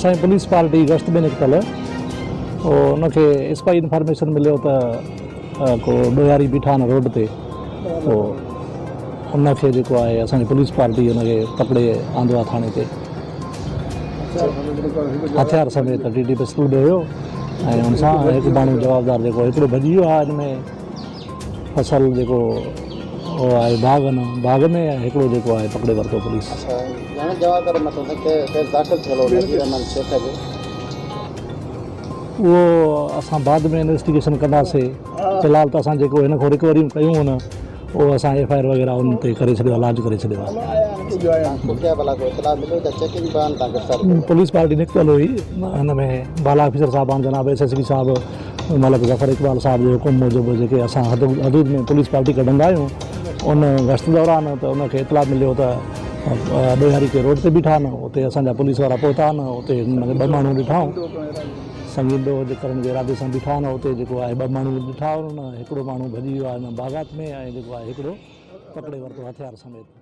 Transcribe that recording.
असांजी police party गश्त में निकितल उनखे स्पाई इंफॉर्मेशन मिलियो त को ॾोहारी बीठा आहिनि रोड ते पोइ उनखे जेको आहे असांजी पुलिस पार्टी उनखे पकड़े आंदो आहे थाणे ते हथियार समेत टी पिस्टल बि हुयो ऐं हुन सां हिकु माण्हू जवाबदार जेको हिकिड़ो भॼी वियो आहे हिन में फसल जेको उहो आहे बाग़ में हिकिड़ो जेको आहे पकड़े वरितो पुलिस। उहो असां बाद में इन्वेस्टिगेशन कंदासीं फ़िलहाल त असां जेको हिन खां रिकवरियूं कयूं न उहो असां FIR वग़ैरह उन ते करे छॾियो आहे, लाज करे छॾियो आहे। पुलिस पार्टी निकितल हुई हिन में बाला ऑफिसर साहिबान जनाब SSP साहिबु मलिक ज़फ़र इकबाल साहिब जे हुकुम मूजिबि जेके असां हदूद में पुलिस पार्टी कढंदा आहियूं उन गश्त दौरान त उनखे इतला मिलियो त ॾोहारी के रोड ते बीठा आहिनि उते असांजा पुलिस वारा पहुता आहिनि उते ॿ माण्हू ॾिठाऊं संगीन ॾोह करण जे इरादे सां बीठा आहिनि उते जेको आहे ॿ माण्हू ॾिठा हुन हिकिड़ो माण्हू भॼी वियो आहे हिन बाग़ात में ऐं जेको आहे हिकिड़ो पकड़े वरितो हथियार समेत।